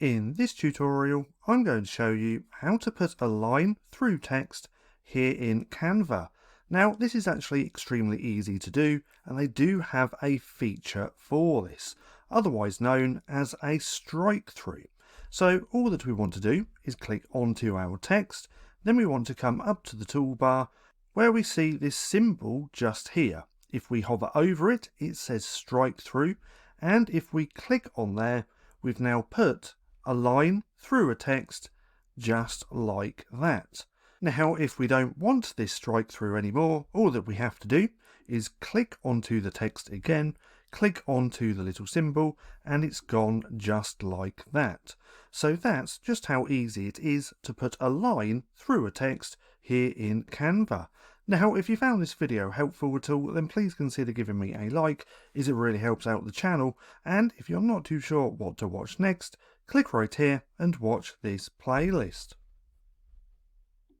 In this tutorial, I'm going to show you how to put a line through text here in Canva. Now, this is actually extremely easy to do, and they do have a feature for this, otherwise known as a strike through. So all that we want to do is click onto our text, then we want to come up to the toolbar where we see this symbol just here. If we hover over it, it says strike through, and if we click on there, we've now put a line through a text just like that. Now, if we don't want this strike through anymore, all that we have to do is click onto the text again, click onto the little symbol, and it's gone just like that. So that's just how easy it is to put a line through a text here in Canva. Now, if you found this video helpful at all, then please consider giving me a like, as it really helps out the channel. And if you're not too sure what to watch next, click right here and watch this playlist.